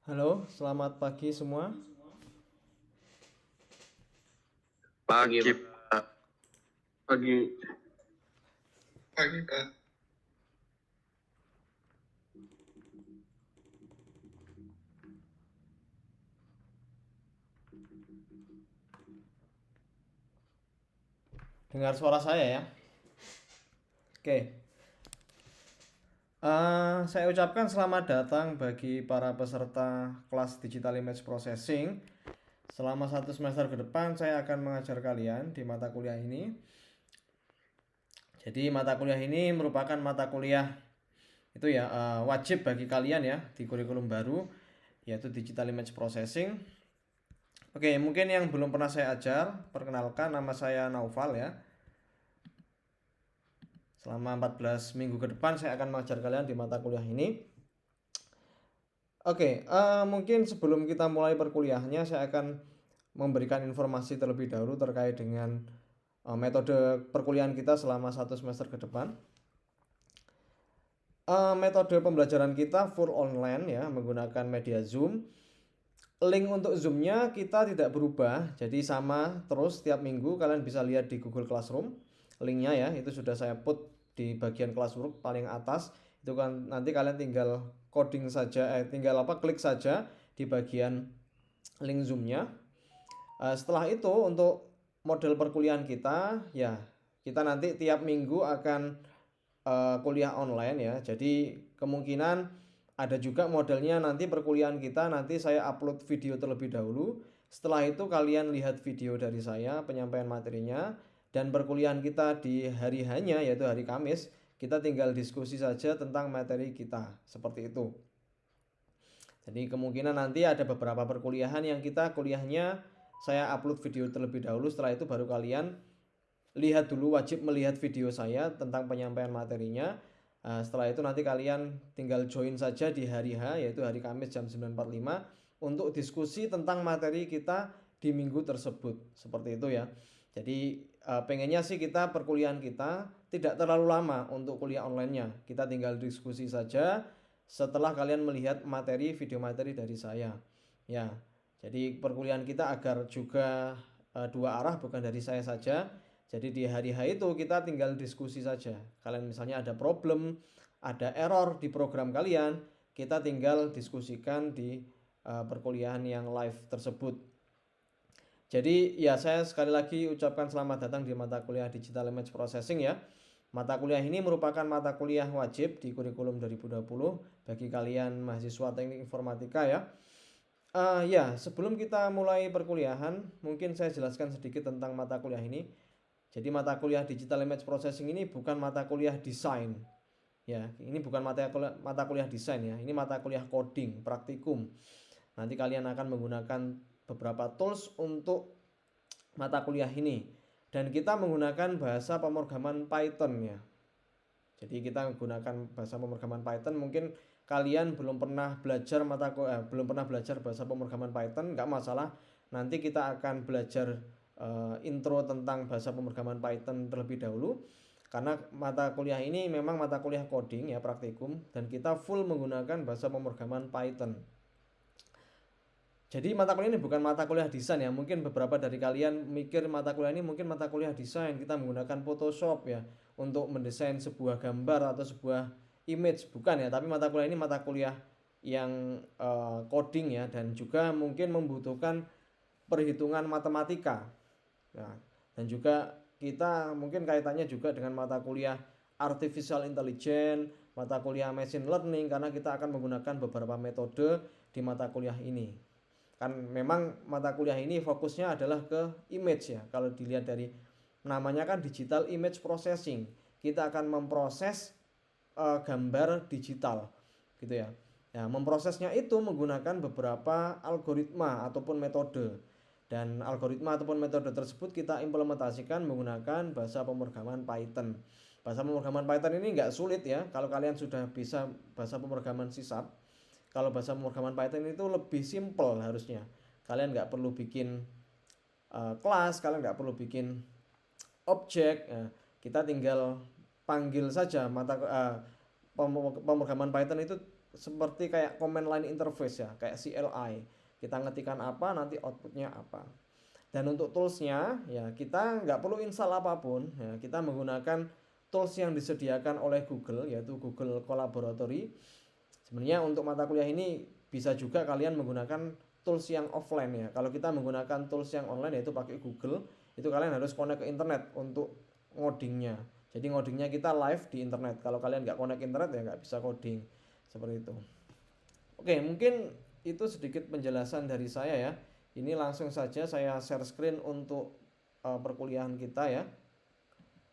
Halo, selamat pagi semua. Pagi, Pagi, Pak. pagi, pagi, Kak. Dengar suara saya ya? Oke. Saya ucapkan selamat datang bagi para peserta kelas Digital Image Processing. Selama 1 semester ke depan, saya akan mengajar kalian di mata kuliah ini. Jadi mata kuliah ini merupakan mata kuliah itu ya wajib bagi kalian ya di kurikulum baru, yaitu Digital Image Processing. Oke, mungkin yang belum pernah saya ajar, perkenalkan nama saya Naufal ya. Selama 14 minggu ke depan saya akan mengajar kalian di mata kuliah ini. Oke, mungkin sebelum kita mulai perkuliahannya saya akan memberikan informasi terlebih dahulu terkait dengan metode perkuliahan kita selama 1 semester ke depan. Metode pembelajaran kita full online ya, menggunakan media Zoom. Link untuk Zoom-nya kita tidak berubah, jadi sama terus setiap minggu. Kalian bisa lihat di Google Classroom. Linknya ya, itu sudah saya put di bagian Classroom paling atas. Itu kan nanti kalian tinggal coding saja, klik saja di bagian link Zoom-nya. Setelah itu untuk model perkuliahan kita, ya kita nanti tiap minggu akan kuliah online ya. Jadi kemungkinan ada juga modelnya nanti perkuliahan kita nanti saya upload video terlebih dahulu. Setelah itu kalian lihat video dari saya penyampaian materinya, dan perkuliahan kita di hari hanya yaitu hari Kamis kita tinggal diskusi saja tentang materi kita seperti itu. Jadi kemungkinan nanti ada beberapa perkuliahan yang kita kuliahnya saya upload video terlebih dahulu, setelah itu baru kalian lihat dulu, wajib melihat video saya tentang penyampaian materinya. Setelah itu nanti kalian tinggal join saja di hari H yaitu hari Kamis jam 9.45 untuk diskusi tentang materi kita di minggu tersebut. Seperti itu ya. Jadi pengennya sih kita perkuliahan kita tidak terlalu lama untuk kuliah online-nya. Kita tinggal diskusi saja setelah kalian melihat materi, video materi dari saya. Ya. Jadi perkuliahan kita agar juga dua arah, bukan dari saya saja. Jadi di hari H itu kita tinggal diskusi saja. Kalian misalnya ada problem, ada error di program kalian, kita tinggal diskusikan di perkuliahan yang live tersebut. Jadi ya saya sekali lagi ucapkan selamat datang di mata kuliah Digital Image Processing ya. Mata kuliah ini merupakan mata kuliah wajib di kurikulum 2020 bagi kalian mahasiswa teknik informatika ya. Ya, sebelum kita mulai perkuliahan, mungkin saya jelaskan sedikit tentang mata kuliah ini. Jadi mata kuliah Digital Image Processing ini bukan mata kuliah desain. Ya, ini bukan mata kuliah desain ya. Ini mata kuliah coding, praktikum. Nanti kalian akan menggunakan beberapa tools untuk mata kuliah ini. Dan kita menggunakan bahasa pemrograman Python ya. Jadi kita menggunakan bahasa pemrograman Python. Mungkin kalian belum pernah belajar bahasa pemrograman Python, nggak masalah. Nanti kita akan belajar intro tentang bahasa pemrograman Python terlebih dahulu. Karena mata kuliah ini memang mata kuliah coding ya, praktikum, dan kita full menggunakan bahasa pemrograman Python. Jadi mata kuliah ini bukan mata kuliah desain ya. Mungkin beberapa dari kalian mikir mata kuliah ini mungkin mata kuliah desain. Kita menggunakan Photoshop ya untuk mendesain sebuah gambar atau sebuah image. Bukan ya, tapi mata kuliah ini mata kuliah yang coding ya, dan juga mungkin membutuhkan perhitungan matematika. Nah, dan juga kita mungkin kaitannya juga dengan mata kuliah artificial intelligence, mata kuliah machine learning, karena kita akan menggunakan beberapa metode di mata kuliah ini. Kan memang mata kuliah ini fokusnya adalah ke image ya. Kalau dilihat dari namanya kan digital image processing, kita akan memproses gambar digital gitu ya. Nah, memprosesnya itu menggunakan beberapa algoritma ataupun metode, dan algoritma ataupun metode tersebut kita implementasikan menggunakan bahasa pemrograman Python. Bahasa pemrograman Python ini nggak sulit ya, kalau kalian sudah bisa bahasa pemrograman C#. Kalau bahasa pemrograman Python itu lebih simple harusnya. Kalian nggak perlu bikin kelas, kalian nggak perlu bikin objek. Kita tinggal panggil saja pemrograman Python itu seperti kayak command line interface ya, kayak CLI. Kita ngetikkan apa, nanti outputnya apa. Dan untuk toolsnya ya kita nggak perlu install apapun ya, kita menggunakan tools yang disediakan oleh Google, yaitu Google Collaboratory. Sebenarnya untuk mata kuliah ini bisa juga kalian menggunakan tools yang offline ya. Kalau kita menggunakan tools yang online yaitu pakai Google, itu kalian harus connect ke internet untuk ngodingnya. Jadi ngodingnya kita live di internet. Kalau kalian nggak connect internet ya nggak bisa coding seperti itu. Oke, mungkin itu sedikit penjelasan dari saya ya. Ini langsung saja saya share screen untuk perkuliahan kita ya.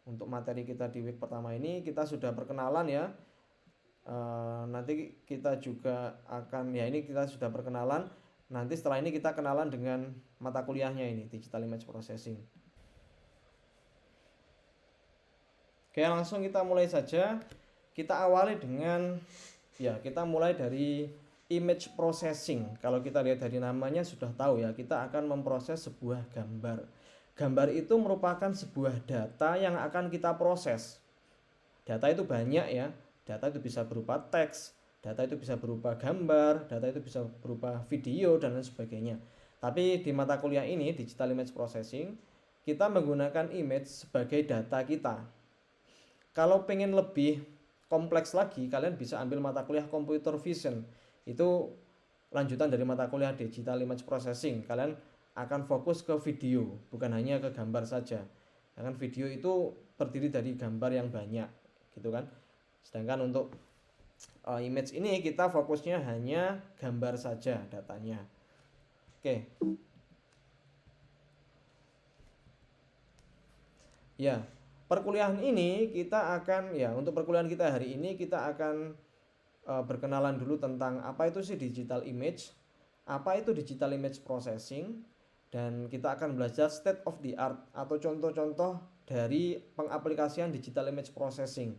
Untuk materi kita di week pertama ini kita sudah perkenalan ya. Nanti kita juga akan ya, ini kita sudah perkenalan. Nanti setelah ini kita kenalan dengan mata kuliahnya ini, Digital Image Processing. Oke, langsung kita mulai saja. Kita awali dengan ya, kita mulai dari image processing. Kalau kita lihat dari namanya sudah tahu ya, kita akan memproses sebuah gambar. Gambar itu merupakan sebuah data yang akan kita proses. Data itu banyak ya. Data itu bisa berupa teks, data itu bisa berupa gambar, data itu bisa berupa video dan lain sebagainya. Tapi di mata kuliah ini, Digital Image Processing, kita menggunakan image sebagai data kita. Kalau pengen lebih kompleks lagi, kalian bisa ambil mata kuliah Computer Vision. Itu lanjutan dari mata kuliah Digital Image Processing. Kalian akan fokus ke video, bukan hanya ke gambar saja. Karena video itu terdiri dari gambar yang banyak, gitu kan. Sedangkan untuk image ini kita fokusnya hanya gambar saja datanya. Oke. Ya, perkuliahan ini kita akan ya, untuk perkuliahan kita hari ini kita akan berkenalan dulu tentang apa itu sih digital image, apa itu digital image processing, dan kita akan belajar state of the art atau contoh-contoh dari pengaplikasian digital image processing.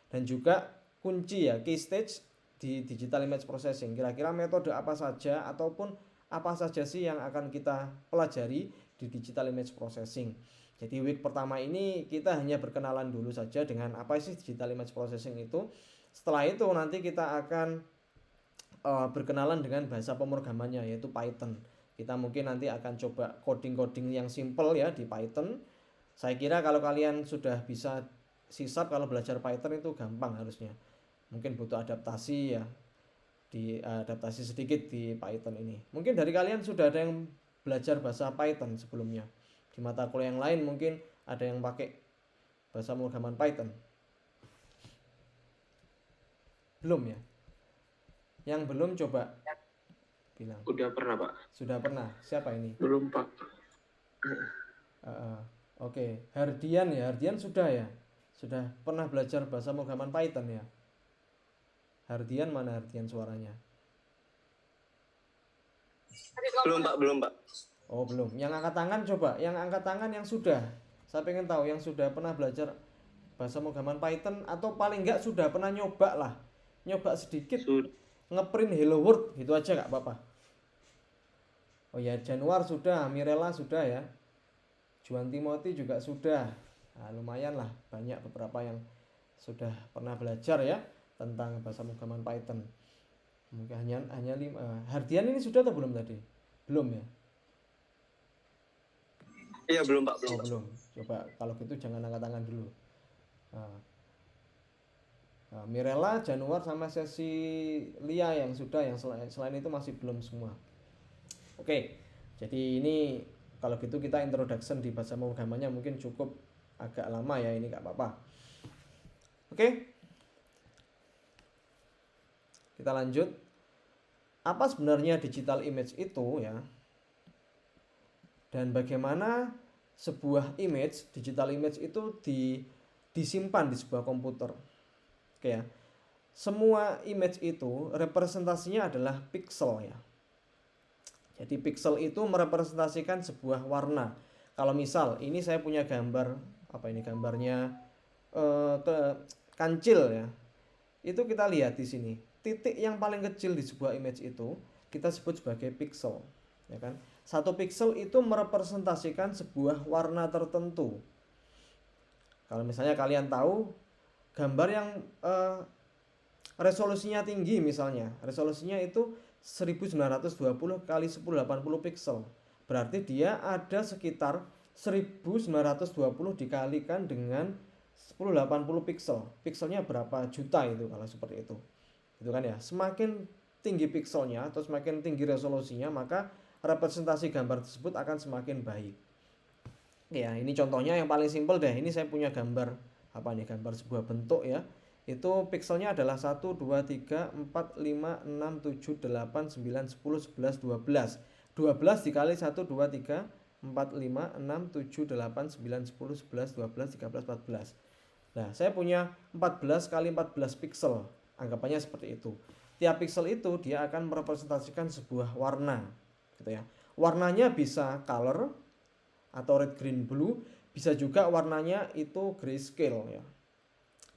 Dan juga kunci ya, key stage di digital image processing. Kira-kira metode apa saja ataupun apa saja sih yang akan kita pelajari di digital image processing. Jadi week pertama ini kita hanya berkenalan dulu saja dengan apa sih digital image processing itu. Setelah itu nanti kita akan berkenalan dengan bahasa pemrogramannya yaitu Python. Kita mungkin nanti akan coba coding-coding yang simple ya di Python. Saya kira kalau kalian sudah bisa sisap, kalau belajar Python itu gampang harusnya. Mungkin butuh adaptasi ya, adaptasi sedikit di Python ini. Mungkin dari kalian sudah ada yang belajar bahasa Python sebelumnya. Di mata kuliah yang lain mungkin ada yang pakai bahasa pemrograman Python. Belum ya? Yang belum coba bilang. Udah pernah, Pak? Sudah pernah. Siapa ini? Belum, Pak. Oke. Hardian ya. Hardian sudah ya? Sudah pernah belajar bahasa pemrograman Python ya? Hardian, mana Hardian suaranya? Belum, Pak. Belum, Pak. Oh, belum. Yang angkat tangan coba. Yang angkat tangan yang sudah. Saya pengen tahu yang sudah pernah belajar bahasa pemrograman Python atau paling enggak sudah pernah nyoba lah. Nyoba sedikit. Ngeprint hello world gitu aja enggak apa-apa. Oh ya, Januar sudah, Mirella sudah ya. Juan Timothy juga sudah. Nah, lumayan lah, banyak beberapa yang sudah pernah belajar ya tentang bahasa pemrograman Python. Mungkin hanya 5. Hardian ini sudah atau belum tadi? Belum ya? Iya, belum, Pak. Belum. Oh, belum. Coba kalau gitu jangan angkat tangan dulu. Mirella, Januar sama sesi Lia yang sudah, yang selain itu masih belum semua. Oke. Jadi ini kalau gitu kita introduction di bahasa pemrogramannya mungkin cukup agak lama ya, ini nggak apa-apa. Oke. Kita lanjut. Apa sebenarnya digital image itu ya? Dan bagaimana sebuah image, digital image itu disimpan di sebuah komputer. Oke ya. Semua image itu representasinya adalah pixel ya. Jadi pixel itu merepresentasikan sebuah warna. Kalau misal ini saya punya gambar, apa ini gambarnya kancil ya. Itu kita lihat di sini. Titik yang paling kecil di sebuah image itu kita sebut sebagai pixel, ya kan? Satu pixel itu merepresentasikan sebuah warna tertentu. Kalau misalnya kalian tahu gambar yang resolusinya tinggi, misalnya resolusinya itu 1920 kali 1080 pixel, berarti dia ada sekitar 1920 dikalikan dengan 1080 pixel. Pixelnya berapa juta itu kalau seperti itu kan ya. Semakin tinggi pixelnya atau semakin tinggi resolusinya, maka representasi gambar tersebut akan semakin baik. Ya, ini contohnya yang paling simpel deh. Ini saya punya gambar apa nih? Gambar sebuah bentuk ya. Itu pixelnya adalah 1 2 3 4 5 6 7 8 9 10 11 12. 12 dikali 1 2 3 4 5 6 7 8 9 10 11 12 13 14. Nah, saya punya 14 kali 14 pixel. Anggapannya seperti itu. Tiap pixel itu dia akan merepresentasikan sebuah warna, gitu ya. Warnanya bisa color atau red, green, blue, bisa juga warnanya itu grayscale ya.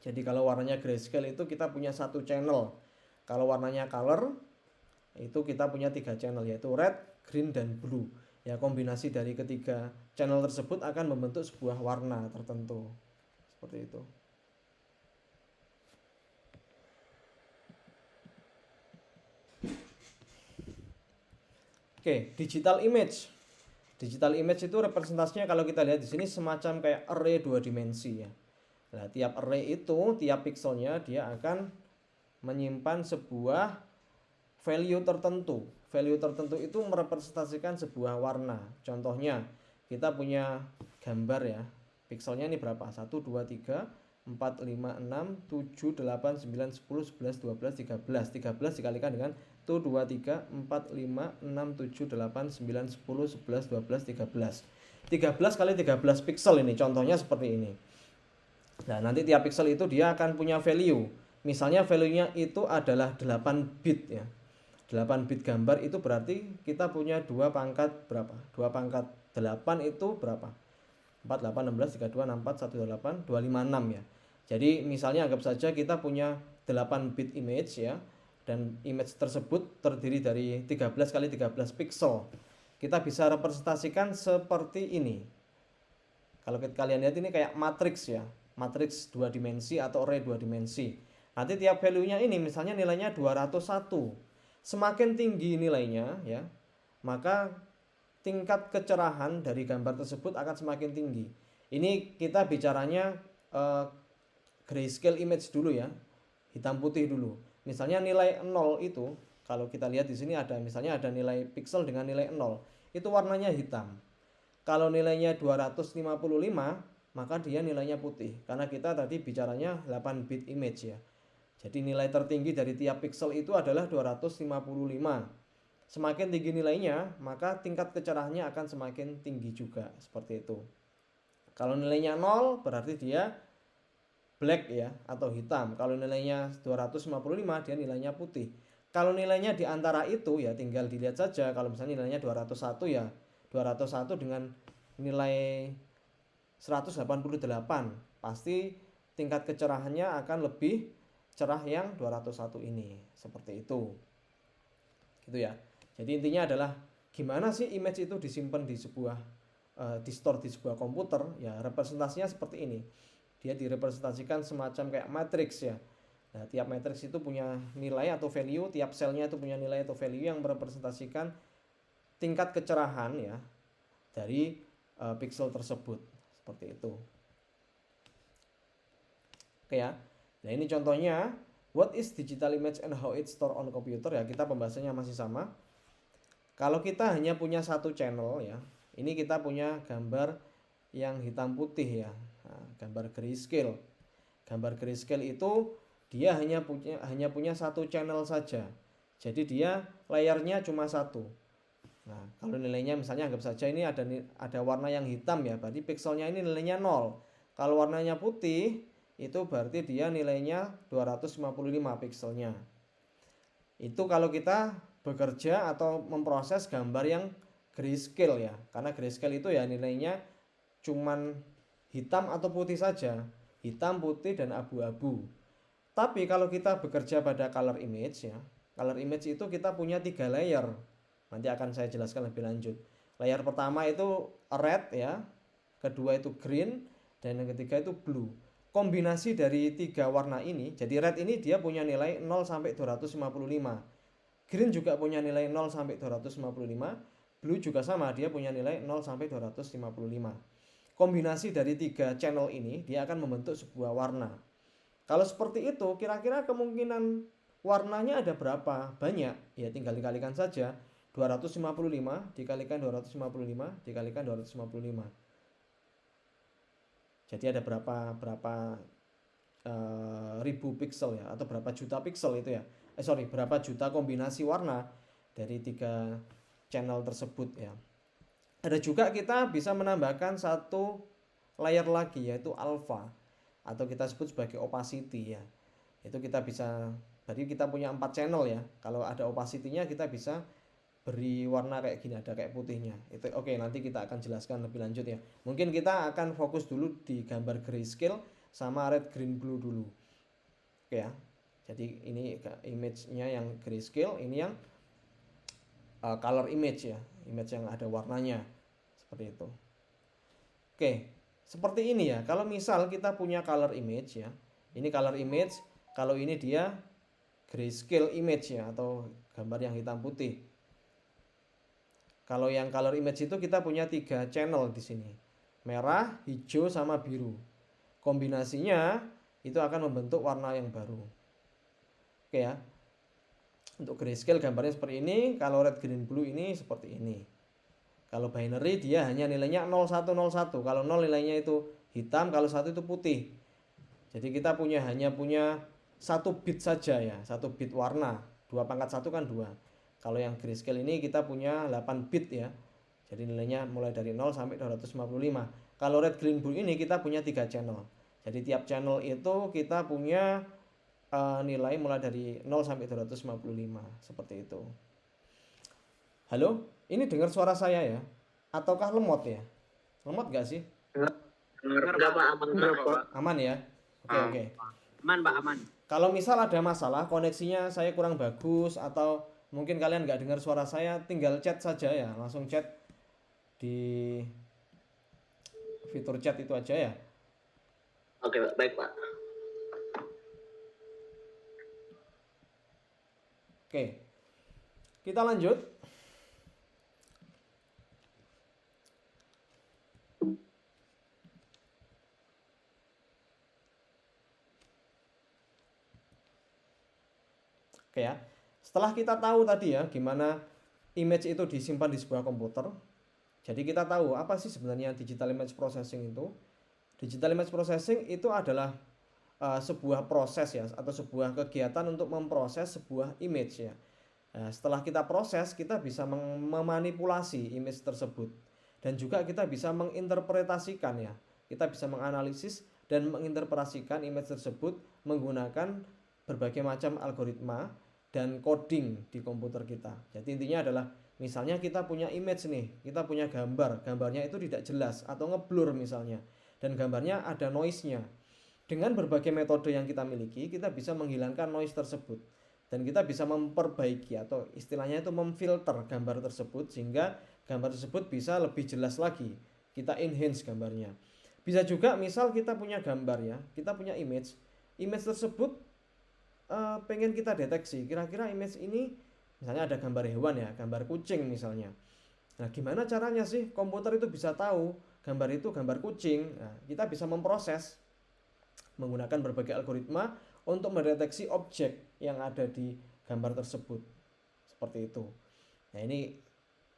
Jadi kalau warnanya grayscale itu kita punya satu channel. Kalau warnanya color itu kita punya 3 channel, yaitu red, green, dan blue. Ya, kombinasi dari ketiga channel tersebut akan membentuk sebuah warna tertentu. Seperti itu. Oke, digital image. Digital image itu representasinya kalau kita lihat di sini semacam kayak array 2 dimensi ya. Nah, tiap array itu, tiap pixelnya dia akan menyimpan sebuah value tertentu. Value tertentu itu merepresentasikan sebuah warna. Contohnya, kita punya gambar ya. Pixelnya ini berapa? 1 2 3 4 5 6 7 8 9 10 11 12 13. 13 dikalikan dengan 1 2 3 4 5 6 7 8 9 10 11 12 13. 13 kali 13 pixel ini contohnya seperti ini. Nah, nanti tiap pixel itu dia akan punya value. Misalnya value-nya itu adalah 8 bit ya. 8 bit gambar itu berarti kita punya 2 pangkat berapa? 2 pangkat 8 itu berapa? 4, 8, 16, 32, 64, 18, 256 ya. Jadi misalnya anggap saja kita punya 8 bit image ya. Dan image tersebut terdiri dari 13 kali 13 pixel. Kita bisa representasikan seperti ini. Kalau kalian lihat ini kayak matriks ya. Matriks 2 dimensi atau array 2 dimensi. Nanti tiap value-nya ini misalnya nilainya 201. Semakin tinggi nilainya ya, maka tingkat kecerahan dari gambar tersebut akan semakin tinggi. Ini kita bicaranya grayscale image dulu ya. Hitam putih dulu. Misalnya nilai 0 itu, kalau kita lihat di sini ada misalnya ada nilai pixel dengan nilai 0, itu warnanya hitam. Kalau nilainya 255, maka dia nilainya putih karena kita tadi bicaranya 8 bit image ya. Jadi nilai tertinggi dari tiap pixel itu adalah 255. Semakin tinggi nilainya, maka tingkat kecerahannya akan semakin tinggi juga, seperti itu. Kalau nilainya 0 berarti dia black ya atau hitam. Kalau nilainya 255 dia nilainya putih. Kalau nilainya di antara itu ya tinggal dilihat saja. Kalau misalnya nilainya 201 ya 201 dengan nilai 188, pasti tingkat kecerahannya akan lebih cerah yang 201 ini. Seperti itu. Gitu ya. Jadi intinya adalah gimana sih image itu disimpan di sebuah di-store di sebuah komputer ya, representasinya seperti ini. Dia direpresentasikan semacam kayak matriks ya. Nah, tiap matriks itu punya nilai atau value, tiap selnya itu punya nilai atau value yang merepresentasikan tingkat kecerahan ya dari pixel tersebut. Seperti itu. Oke ya. Nah, ini contohnya what is digital image and how it's stored on computer ya. Kita pembahasannya masih sama. Kalau kita hanya punya satu channel ya, ini kita punya gambar yang hitam putih ya. Nah, gambar grayscale. Gambar grayscale itu dia hanya punya satu channel saja. Jadi dia layarnya cuma satu. Nah, kalau nilainya misalnya anggap saja ini ada warna yang hitam ya, berarti pixelnya ini nilainya 0. Kalau warnanya putih itu berarti dia nilainya 255 pixelnya. Itu kalau kita bekerja atau memproses gambar yang grayscale ya. Karena grayscale itu ya nilainya cuman hitam atau putih saja. Hitam, putih, dan abu-abu. Tapi kalau kita bekerja pada color image ya. Color image itu kita punya 3 layer. Nanti akan saya jelaskan lebih lanjut. Layer pertama itu red ya. Kedua itu green. Dan yang ketiga itu blue. kombinasi dari 3 warna ini, jadi red ini dia punya nilai 0 sampai 255. Green juga punya nilai 0 sampai 255. Blue juga sama, dia punya nilai 0 sampai 255. Kombinasi dari 3 channel ini dia akan membentuk sebuah warna. Kalau seperti itu, kira-kira kemungkinan warnanya ada berapa? Banyak. Ya tinggal dikalikan saja. 255 dikalikan 255 dikalikan 255. Jadi ada berapa ribu pixel ya, atau berapa juta pixel itu ya. Berapa juta kombinasi warna dari 3 channel tersebut ya. Ada juga kita bisa menambahkan satu layer lagi, yaitu alpha, atau kita sebut sebagai opacity ya. Itu kita bisa, berarti kita punya 4 channel ya. Kalau ada opacity-nya kita bisa beri warna kayak gini, ada kayak putihnya. Itu oke, nanti kita akan jelaskan lebih lanjut ya. Mungkin kita akan fokus dulu di gambar grayscale sama red green blue dulu. Oke ya. Jadi ini image-nya yang grayscale, ini yang color image ya, image yang ada warnanya seperti itu. Oke, seperti ini ya. Kalau misal kita punya color image ya, ini color image, kalau ini dia grayscale image ya, atau gambar yang hitam putih. Kalau yang color image itu kita punya 3 channel di sini, merah, hijau, sama biru. Kombinasinya itu akan membentuk warna yang baru. Oke ya. Untuk grayscale gambarnya seperti ini, kalau red green blue ini seperti ini. Kalau binary dia hanya nilainya 0101. Kalau 0 nilainya itu hitam, kalau 1 itu putih. Jadi kita hanya punya 1 bit saja ya, 1 bit warna. 2 pangkat 1 kan 2. Kalau yang grayscale ini kita punya 8 bit ya. Jadi nilainya mulai dari 0 sampai 255. Kalau red green blue ini kita punya 3 channel. Jadi tiap channel itu kita punya nilai mulai dari 0 sampai 255 seperti itu. Halo, ini dengar suara saya ya? Ataukah lemot ya? Lemot gak sih? Enggak Pak, aman. Aman ya? Oke. Aman Pak, aman. Kalau misal ada masalah koneksinya saya kurang bagus, atau mungkin kalian gak dengar suara saya, tinggal chat saja ya, langsung chat di fitur chat itu aja ya. Oke Pak, baik Pak. Oke, kita lanjut. Oke ya, setelah kita tahu tadi ya gimana image itu disimpan di sebuah komputer, jadi kita tahu apa sih sebenarnya digital image processing itu. Digital image processing itu adalah sebuah proses ya, atau sebuah kegiatan untuk memproses sebuah image ya. Nah, setelah kita proses, kita bisa memanipulasi image tersebut, dan juga kita bisa menginterpretasikan ya. Kita bisa menganalisis dan menginterpretasikan image tersebut menggunakan berbagai macam algoritma dan coding di komputer kita. Jadi intinya adalah, misalnya kita punya image nih, kita punya gambarnya itu tidak jelas atau ngeblur misalnya, dan gambarnya ada noise-nya. Dengan berbagai metode yang kita miliki, kita bisa menghilangkan noise tersebut, dan kita bisa memperbaiki atau istilahnya itu memfilter gambar tersebut sehingga gambar tersebut bisa lebih jelas lagi. Kita enhance gambarnya. Bisa juga misal kita punya gambar ya, kita punya image tersebut pengen kita deteksi, kira-kira image ini misalnya ada gambar hewan ya, gambar kucing misalnya. Nah, gimana caranya sih komputer itu bisa tahu gambar itu gambar kucing? Nah, kita bisa memproses menggunakan berbagai algoritma untuk mendeteksi objek yang ada di gambar tersebut. Seperti itu. Nah, ini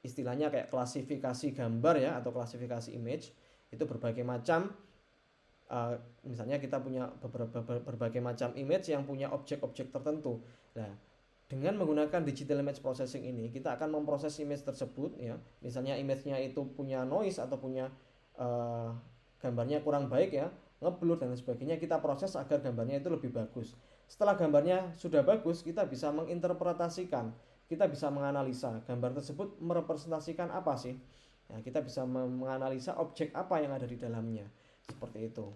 istilahnya kayak klasifikasi gambar ya, atau klasifikasi image. Itu berbagai macam, misalnya kita punya berbagai macam image yang punya objek-objek tertentu. Nah, dengan menggunakan digital image processing ini, kita akan memproses image tersebut ya. Misalnya image-nya itu punya noise atau punya gambarnya kurang baik ya, ngeblur dan sebagainya, kita proses agar gambarnya itu lebih bagus. Setelah gambarnya sudah bagus, kita bisa menginterpretasikan, kita bisa menganalisa gambar tersebut merepresentasikan apa sih. Nah, kita bisa menganalisa objek apa yang ada di dalamnya. Seperti itu.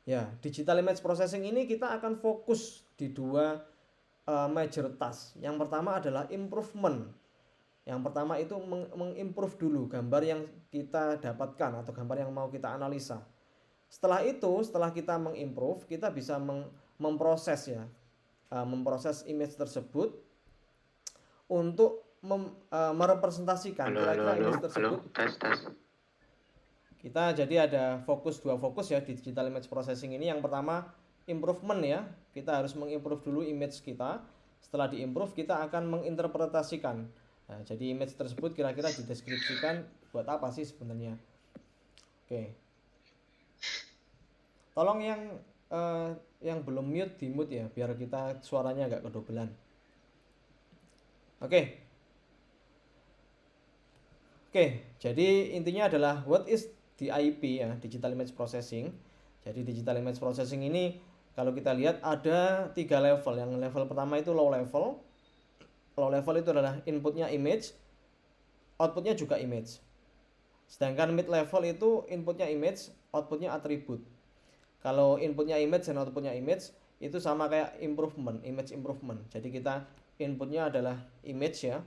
Ya, digital image processing ini kita akan fokus di 2 major task. Yang pertama adalah improvement Yang pertama itu mengimprove dulu gambar yang kita dapatkan atau gambar yang mau kita analisa. Setelah itu, setelah kita mengimprove, kita bisa memproses ya, memproses image tersebut untuk merepresentasikan kira-kira image tersebut. Tes. Kita jadi ada dua fokus ya di digital image processing ini. Yang pertama improvement ya, kita harus mengimprove dulu image kita. Setelah diimprove kita akan menginterpretasikan. Nah, jadi image tersebut kira-kira dideskripsikan buat apa sih sebenarnya. Oke. Tolong yang belum mute di mute ya, biar kita suaranya agak kedobelan. Oke, jadi intinya adalah what is DIP ya, Digital Image Processing. Jadi Digital Image Processing ini kalau kita lihat ada 3 level. Yang level pertama itu low level. Low level itu adalah inputnya image, outputnya juga image. Sedangkan mid level itu inputnya image, outputnya atribut. Kalau inputnya image dan outputnya image itu sama kayak image improvement. Jadi kita inputnya adalah image ya.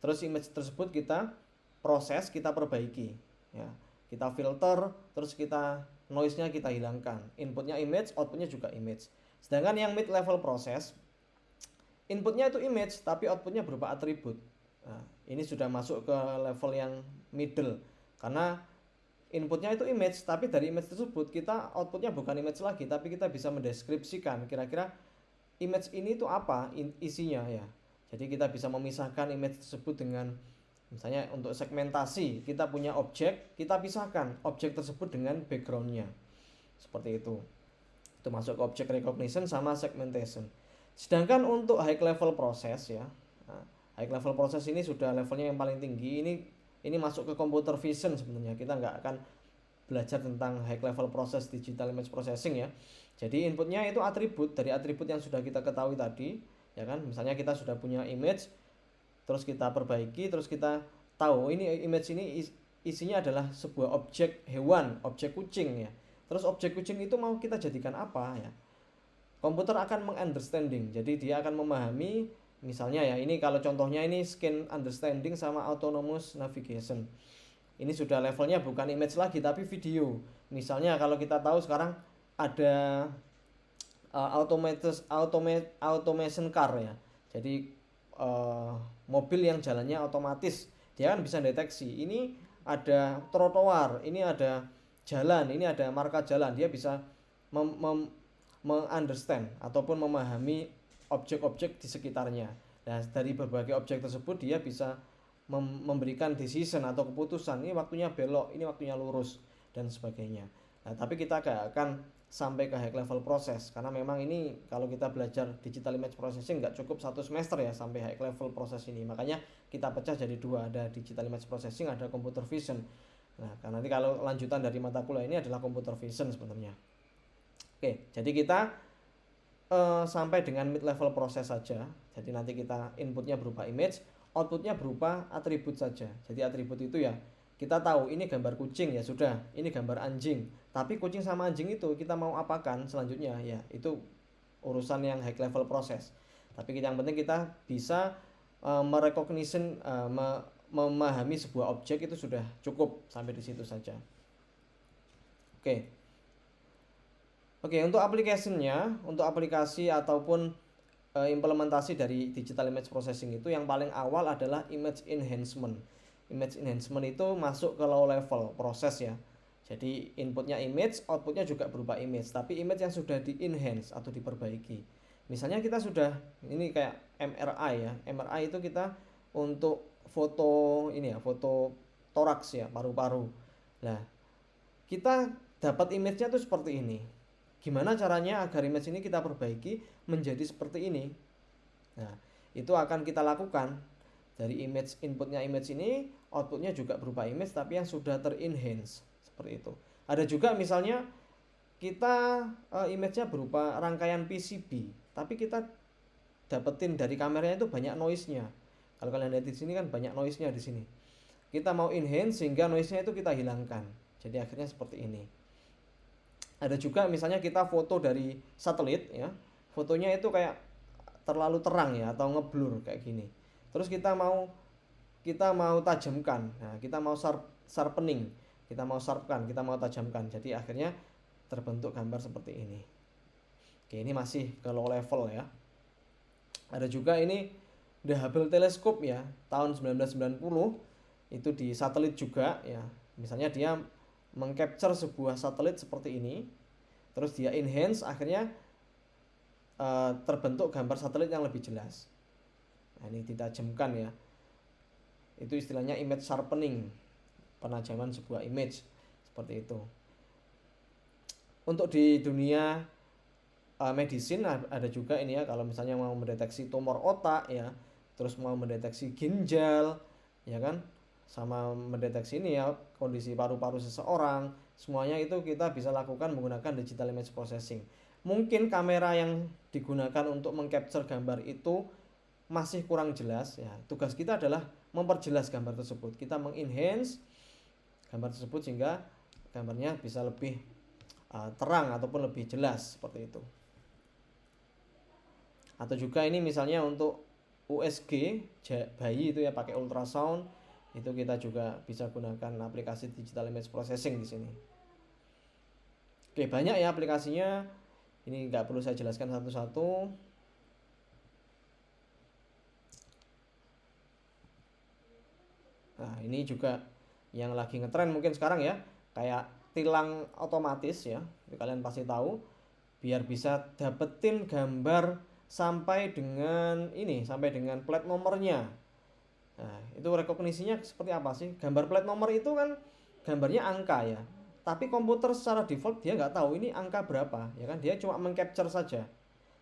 Terus image tersebut kita proses, kita perbaiki ya. Kita filter, terus kita noise-nya kita hilangkan. Inputnya image, outputnya juga image. Sedangkan yang mid level proses, inputnya itu image tapi outputnya berupa atribut. Nah, ini sudah masuk ke level yang middle karena inputnya itu image, tapi dari image tersebut kita outputnya bukan image lagi, tapi kita bisa mendeskripsikan kira-kira image ini itu apa isinya ya. Jadi kita bisa memisahkan image tersebut dengan, misalnya untuk segmentasi kita punya objek, kita pisahkan objek tersebut dengan backgroundnya seperti itu masuk ke object recognition sama segmentation. Sedangkan untuk high level process ya, high level process ini sudah levelnya yang paling tinggi. Ini masuk ke computer vision sebenarnya. Kita nggak akan belajar tentang high level process digital image processing ya. Jadi inputnya itu atribut, dari atribut yang sudah kita ketahui tadi ya kan. Misalnya kita sudah punya image, terus kita perbaiki, terus kita tahu ini image ini isinya adalah sebuah objek hewan, objek kucing ya. Terus objek kucing itu mau kita jadikan apa ya. Komputer akan mengunderstanding, jadi dia akan memahami. Misalnya ya, ini kalau contohnya ini scan understanding sama autonomous navigation. Ini sudah levelnya bukan image lagi tapi video. Misalnya kalau kita tahu sekarang ada automation car ya. Jadi mobil yang jalannya otomatis, dia kan bisa deteksi ini ada trotoar, ini ada jalan, ini ada marka jalan. Dia bisa mengunderstand ataupun memahami objek-objek di sekitarnya. Nah, dari berbagai objek tersebut dia bisa memberikan decision atau keputusan, ini waktunya belok, ini waktunya lurus dan sebagainya. Nah, tapi kita gak akan sampai ke high level proses karena memang ini kalau kita belajar digital image processing nggak cukup 1 semester ya sampai high level proses ini. Makanya kita pecah jadi 2, ada digital image processing, ada computer vision. Nah, karena nanti kalau lanjutan dari mata kuliah ini adalah computer vision sebenarnya. Oke, jadi kita sampai dengan mid level proses saja. Jadi nanti kita inputnya berupa image, outputnya berupa atribut saja. Jadi atribut itu ya kita tahu ini gambar kucing ya sudah, ini gambar anjing. Tapi kucing sama anjing itu kita mau apakan selanjutnya ya itu urusan yang high level proses. Tapi yang penting kita bisa merecognition, memahami sebuah objek itu sudah cukup sampai di situ saja. Oke, untuk aplikasinya, untuk aplikasi ataupun implementasi dari digital image processing itu yang paling awal adalah image enhancement. Image enhancement itu masuk ke low level proses ya. Jadi inputnya image, outputnya juga berupa image, tapi image yang sudah di enhance atau diperbaiki. Misalnya kita sudah, ini kayak MRI ya. MRI itu kita untuk foto ini ya, foto toraks ya, paru-paru. Nah, kita dapat image-nya tuh seperti ini. Gimana caranya agar image ini kita perbaiki menjadi seperti ini? Nah, itu akan kita lakukan dari image, inputnya image ini, outputnya juga berupa image tapi yang sudah ter-enhance seperti itu. Ada juga misalnya kita image-nya berupa rangkaian PCB, tapi kita dapetin dari kameranya itu banyak noise-nya. Kalau kalian lihat di sini kan banyak noise-nya di sini. Kita mau enhance sehingga noise-nya itu kita hilangkan. Jadi akhirnya seperti ini. Ada juga misalnya kita foto dari satelit ya, fotonya itu kayak terlalu terang ya atau ngeblur kayak gini. Terus kita mau kita mau tajamkan. Nah, kita mau sharpening, kita mau sharpkan, kita mau tajamkan. Jadi akhirnya terbentuk gambar seperti ini. Oke, ini masih ke low level ya. Ada juga ini The Hubble Telescope ya, tahun 1990 itu di satelit juga ya. Misalnya dia mengcapture sebuah satelit seperti ini, terus dia enhance, akhirnya terbentuk gambar satelit yang lebih jelas. Nah, ini ditajamkan ya. Itu istilahnya image sharpening, penajaman sebuah image seperti itu. Untuk di dunia medicine ada juga ini ya, kalau misalnya mau mendeteksi tumor otak ya, terus mau mendeteksi ginjal ya kan, sama mendeteksi ini ya kondisi paru-paru seseorang, semuanya itu kita bisa lakukan menggunakan digital image processing. Mungkin kamera yang digunakan untuk mengcapture gambar itu masih kurang jelas ya. Tugas kita adalah memperjelas gambar tersebut. Kita mengenhance gambar tersebut sehingga gambarnya bisa lebih terang ataupun lebih jelas seperti itu. Atau juga ini misalnya untuk USG bayi itu ya pakai ultrasound, itu kita juga bisa gunakan aplikasi digital image processing di sini. Oke, banyak ya aplikasinya. Ini nggak perlu saya jelaskan satu-satu. Nah, ini juga yang lagi ngetren mungkin sekarang ya, kayak tilang otomatis ya. Kalian pasti tahu, biar bisa dapetin gambar sampai dengan plat nomornya. Nah, itu rekognisinya seperti apa sih? Gambar plat nomor itu kan gambarnya angka ya. Tapi komputer secara default dia nggak tahu ini angka berapa, ya kan? Dia cuma mengcapture saja.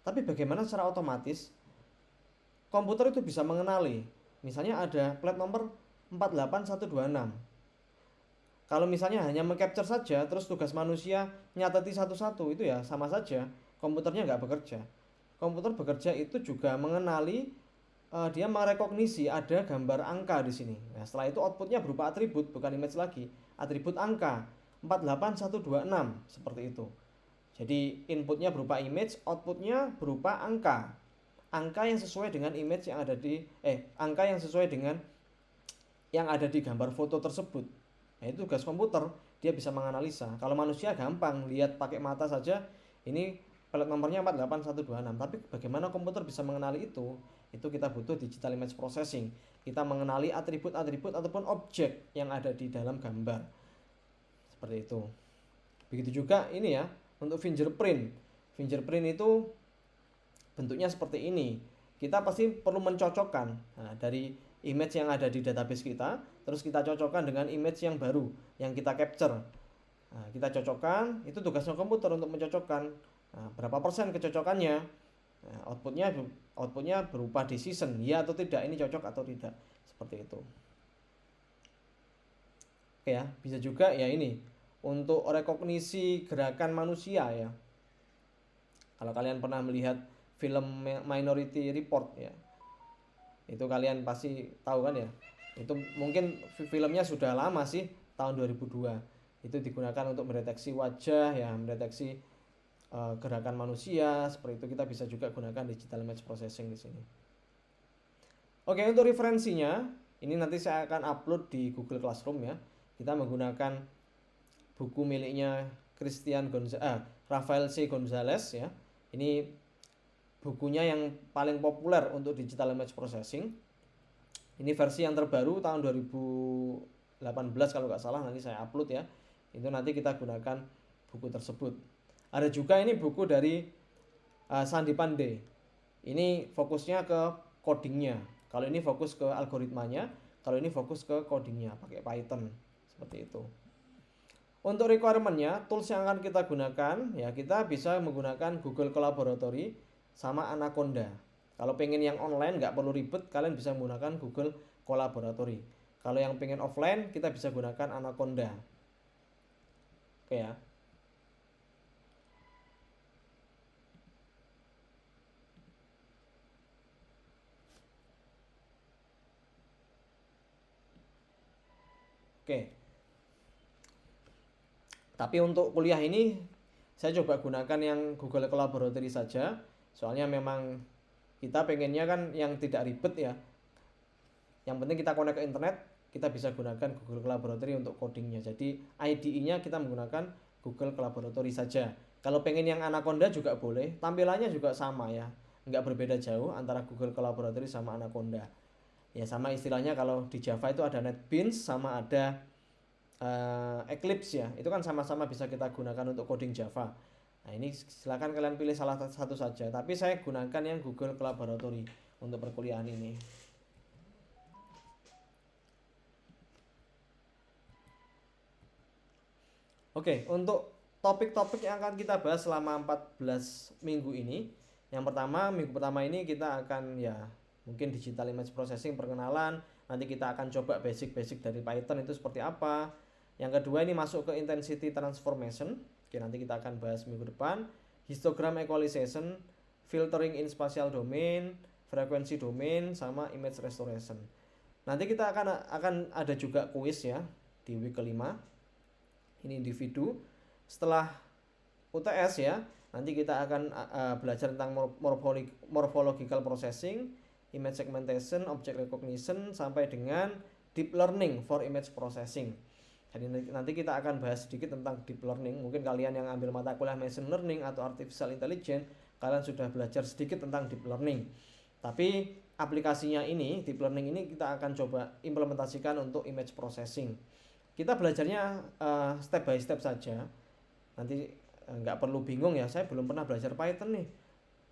Tapi bagaimana secara otomatis komputer itu bisa mengenali? Misalnya ada plat nomor 48126. Kalau misalnya hanya mengcapture saja, terus tugas manusia nyatati satu-satu, itu ya sama saja komputernya nggak bekerja. Komputer bekerja itu juga mengenali, dia merekognisi ada gambar angka di sini. Nah, setelah itu outputnya berupa atribut, bukan image lagi, atribut angka 48126 seperti itu. Jadi inputnya berupa image, outputnya berupa angka. Angka yang sesuai dengan image yang ada di angka yang sesuai dengan yang ada di gambar foto tersebut. Nah, itu tugas komputer, dia bisa menganalisa. Kalau manusia gampang, lihat pakai mata saja, ini plat nomornya 48126. Tapi bagaimana komputer bisa mengenali itu? Itu kita butuh digital image processing. Kita mengenali atribut-atribut ataupun objek yang ada di dalam gambar. Seperti itu. Begitu juga ini ya, untuk fingerprint. Fingerprint itu bentuknya seperti ini. Kita pasti perlu mencocokkan dari image yang ada di database kita, terus kita cocokkan dengan image yang baru yang kita capture. Nah, kita cocokkan, itu tugasnya komputer untuk mencocokkan. Nah, berapa persen kecocokannya? Nah, outputnya berupa decision, ya atau tidak, ini cocok atau tidak, seperti itu. Oke ya, bisa juga ya ini untuk rekognisi gerakan manusia ya. Kalau kalian pernah melihat film Minority Report ya, itu kalian pasti tahu kan ya. Itu mungkin filmnya sudah lama sih, tahun 2002. Itu digunakan untuk mendeteksi wajah ya, mendeteksi gerakan manusia. Seperti itu kita bisa juga gunakan digital image processing di sini. Oke, untuk referensinya ini nanti saya akan upload di Google Classroom ya. Kita menggunakan buku miliknya Rafael C. Gonzalez ya. Ini bukunya yang paling populer untuk digital image processing. Ini versi yang terbaru tahun 2018 kalau nggak salah, nanti saya upload ya. Itu nanti kita gunakan buku tersebut. Ada juga ini buku dari Sandy Pandey. Ini fokusnya ke codingnya. Kalau ini fokus ke algoritmanya, kalau ini fokus ke codingnya pakai Python seperti itu. Untuk requirement-nya, tools yang akan kita gunakan ya, kita bisa menggunakan Google Collaboratory sama Anaconda. Kalau pengen yang online nggak perlu ribet, kalian bisa menggunakan Google Collaboratory. Kalau yang pengen offline, kita bisa gunakan Anaconda. Oke ya. Oke. Tapi untuk kuliah ini saya coba gunakan yang Google Collaboratory saja. Soalnya memang kita pengennya kan yang tidak ribet ya. Yang penting kita connect ke internet, kita bisa gunakan Google Collaboratory untuk codingnya. Jadi IDE-nya kita menggunakan Google Collaboratory saja. Kalau pengen yang Anaconda juga boleh, tampilannya juga sama ya, nggak berbeda jauh antara Google Collaboratory sama Anaconda. Ya sama istilahnya kalau di Java itu ada NetBeans sama ada Eclipse ya, itu kan sama-sama bisa kita gunakan untuk coding Java. Nah ini silakan kalian pilih salah satu saja, tapi saya gunakan yang Google Collaboratory untuk perkuliahan ini. Oke, untuk topik-topik yang akan kita bahas selama 14 minggu ini, yang pertama, minggu pertama ini kita akan ya mungkin digital image processing perkenalan, nanti kita akan coba basic-basic dari Python itu seperti apa. Yang kedua ini masuk ke intensity transformation. Oke, nanti kita akan bahas minggu depan. Histogram equalization, filtering in spatial domain, frequency domain, sama image restoration. Nanti kita akan ada juga kuis ya di week kelima. Ini individu. Setelah UTS ya, nanti kita akan belajar tentang morphological processing, image segmentation, object recognition, sampai dengan deep learning for image processing. Jadi nanti kita akan bahas sedikit tentang deep learning. Mungkin kalian yang ambil mata kuliah machine learning atau artificial intelligence, kalian sudah belajar sedikit tentang deep learning. Tapi aplikasinya ini, deep learning ini kita akan coba implementasikan untuk image processing. Kita belajarnya step by step saja. Nanti nggak perlu bingung ya, saya belum pernah belajar Python nih.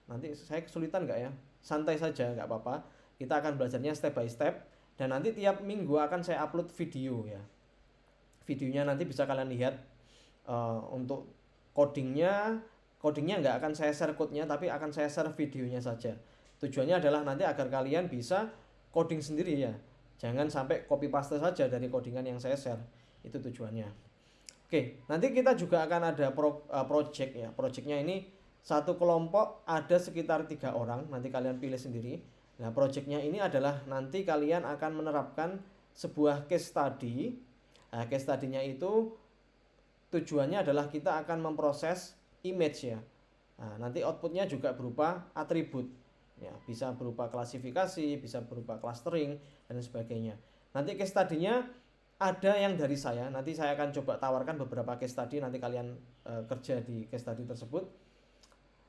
Nanti saya kesulitan nggak ya? Santai saja, nggak apa-apa. Kita akan belajarnya step by step. Dan nanti tiap minggu akan saya upload video ya. Videonya nanti bisa kalian lihat untuk codingnya nggak akan saya share code-nya, tapi akan saya share videonya saja. Tujuannya adalah nanti agar kalian bisa coding sendiri ya, jangan sampai copy paste saja dari codingan yang saya share. Itu tujuannya. Oke, nanti kita juga akan ada project ya. Projectnya ini satu kelompok ada sekitar 3 orang, nanti kalian pilih sendiri. Nah, projectnya ini adalah nanti kalian akan menerapkan sebuah case study. Nah, case study-nya itu tujuannya adalah kita akan memproses image ya. Nah, nanti outputnya juga berupa atribut. Ya, bisa berupa klasifikasi, bisa berupa clustering, dan sebagainya. Nanti case study-nya ada yang dari saya. Nanti saya akan coba tawarkan beberapa case study, nanti kalian kerja di case study tersebut.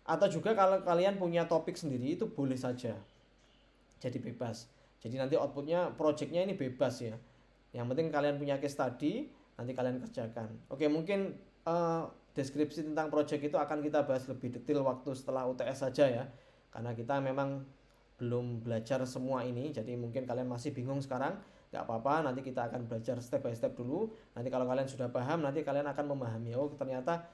Atau juga kalau kalian punya topik sendiri itu boleh saja. Jadi bebas. Jadi nanti outputnya, projectnya ini bebas ya. Yang penting kalian punya case study, nanti kalian kerjakan. Oke, mungkin deskripsi tentang project itu akan kita bahas lebih detail waktu setelah UTS saja ya. Karena kita memang belum belajar semua ini, jadi mungkin kalian masih bingung sekarang. Gak apa-apa, nanti kita akan belajar step by step dulu. Nanti kalau kalian sudah paham, nanti kalian akan memahami. Oh, ternyata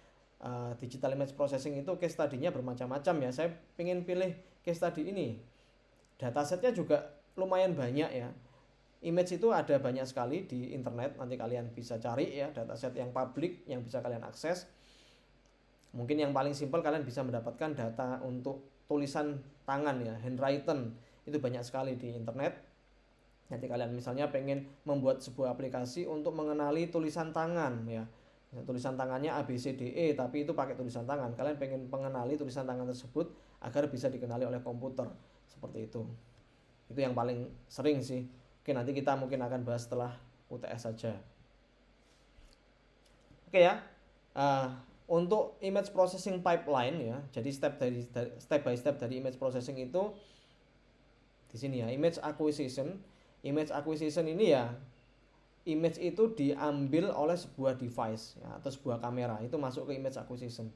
digital image processing itu case study-nya bermacam-macam ya. Saya ingin pilih case study ini. Datasetnya juga lumayan banyak ya. Image itu ada banyak sekali di internet, nanti kalian bisa cari ya dataset yang publik yang bisa kalian akses. Mungkin yang paling simpel kalian bisa mendapatkan data untuk tulisan tangan ya, handwritten, itu banyak sekali di internet. Nanti kalian misalnya pengen membuat sebuah aplikasi untuk mengenali tulisan tangan ya. Tulisan tangannya A B C D E tapi itu pakai tulisan tangan. Kalian pengen mengenali tulisan tangan tersebut agar bisa dikenali oleh komputer, seperti itu. Itu yang paling sering sih. Oke, nanti kita mungkin akan bahas setelah UTS saja. Oke ya, untuk image processing pipeline ya, jadi step by step dari image processing itu di sini ya, image acquisition. Image acquisition ini ya, image itu diambil oleh sebuah device ya, atau sebuah kamera, itu masuk ke image acquisition.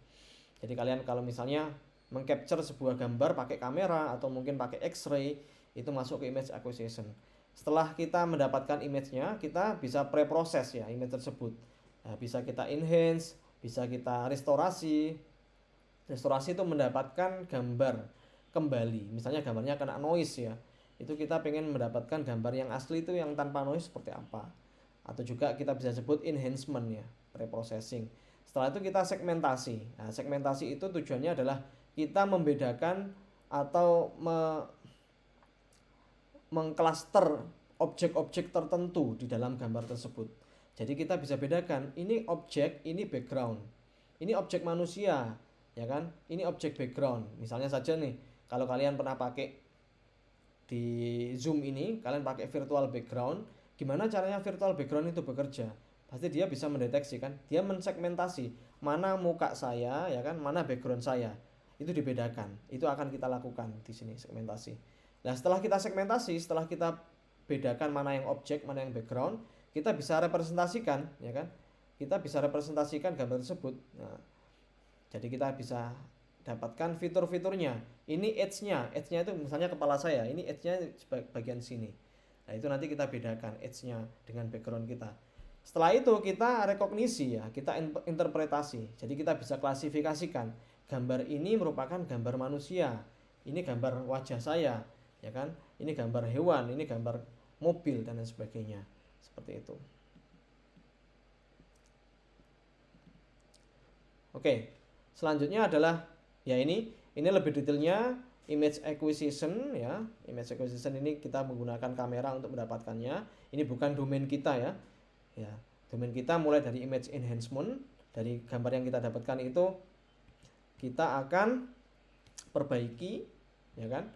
Jadi kalian kalau misalnya mengcapture sebuah gambar pakai kamera atau mungkin pakai X-ray, itu masuk ke image acquisition. Setelah kita mendapatkan image-nya, kita bisa pre-proses ya image tersebut. Nah, bisa kita enhance, bisa kita restorasi. Restorasi itu mendapatkan gambar kembali. Misalnya gambarnya kena noise ya. Itu kita pengen mendapatkan gambar yang asli itu yang tanpa noise seperti apa. Atau juga kita bisa sebut enhancement ya, pre-processing. Setelah itu kita segmentasi. Nah, segmentasi itu tujuannya adalah kita membedakan atau mengklaster objek-objek tertentu di dalam gambar tersebut. Jadi kita bisa bedakan, ini objek, ini background. Ini objek manusia, ya kan? Ini objek background. Misalnya saja nih, kalau kalian pernah pakai di Zoom ini kalian pakai virtual background, gimana caranya virtual background itu bekerja? Pasti dia bisa mendeteksi kan, dia mensegmentasi mana muka saya ya kan, mana background saya. Itu dibedakan. Itu akan kita lakukan di sini segmentasi. Nah, setelah kita segmentasi, setelah kita bedakan mana yang objek, mana yang background, kita bisa representasikan ya kan. Kita bisa representasikan gambar tersebut. Nah, jadi kita bisa dapatkan fitur-fiturnya. Ini edge-nya itu misalnya kepala saya, ini edge-nya bagian sini. Nah, itu nanti kita bedakan edge-nya dengan background kita. Setelah itu kita rekognisi ya, kita interpretasi. Jadi kita bisa klasifikasikan gambar ini merupakan gambar manusia, ini gambar wajah saya, ya kan? Ini gambar hewan, ini gambar mobil dan lain sebagainya. Seperti itu. Oke, selanjutnya adalah ya ini lebih detailnya image acquisition ya. Image acquisition ini kita menggunakan kamera untuk mendapatkannya. Ini bukan domain kita ya. Ya, domain kita mulai dari image enhancement, dari gambar yang kita dapatkan itu kita akan perbaiki ya kan.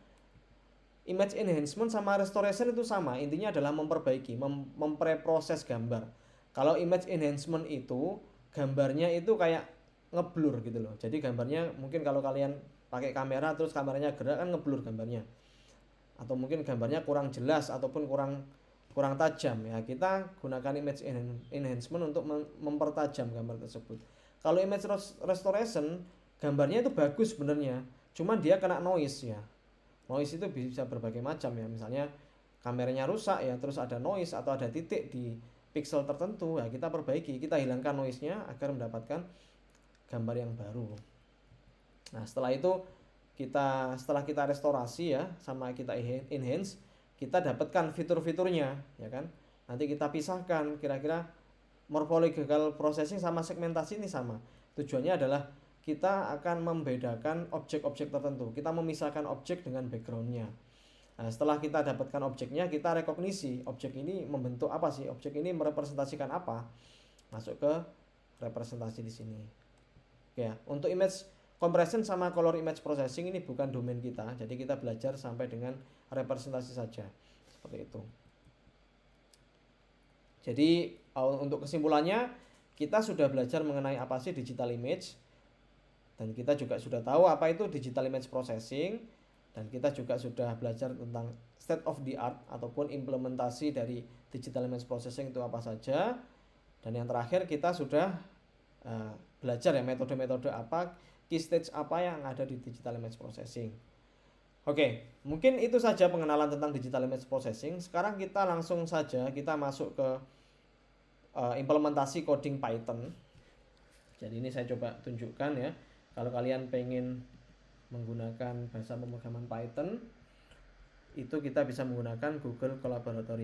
Image enhancement sama restoration itu sama, intinya adalah memperbaiki, mempreproses gambar. Kalau image enhancement itu gambarnya itu kayak ngeblur gitu loh. Jadi gambarnya mungkin kalau kalian pakai kamera terus kameranya gerak kan ngeblur gambarnya. Atau mungkin gambarnya kurang jelas ataupun kurang tajam ya. Kita gunakan image enhancement untuk mempertajam gambar tersebut. Kalau image restoration gambarnya itu bagus sebenarnya, cuman dia kena noise ya. Noise itu bisa berbagai macam ya, misalnya kameranya rusak ya, terus ada noise atau ada titik di pixel tertentu ya, kita perbaiki, kita hilangkan noise-nya agar mendapatkan gambar yang baru. Nah, setelah itu setelah kita restorasi ya sama kita enhance, kita dapatkan fitur-fiturnya ya kan. Nanti kita pisahkan kira-kira morphological processing sama segmentasi ini sama. Tujuannya adalah kita akan membedakan objek-objek tertentu. Kita memisahkan objek dengan backgroundnya. Nah, setelah kita dapatkan objeknya, kita rekognisi objek ini membentuk apa sih? Objek ini merepresentasikan apa? Masuk ke representasi di sini. Ya, untuk image compression sama color image processing ini bukan domain kita. Jadi kita belajar sampai dengan representasi saja. Seperti itu. Jadi untuk kesimpulannya, kita sudah belajar mengenai apa sih digital image. Dan kita juga sudah tahu apa itu digital image processing, dan kita juga sudah belajar tentang state of the art ataupun implementasi dari digital image processing itu apa saja. Dan yang terakhir kita sudah belajar ya metode-metode apa, key stage apa yang ada di digital image processing. Oke, mungkin itu saja pengenalan tentang digital image processing. Sekarang kita langsung saja kita masuk ke implementasi coding Python. Jadi ini saya coba tunjukkan ya. Kalau kalian pengen menggunakan bahasa pemrograman Python, itu kita bisa menggunakan Google Colaboratory.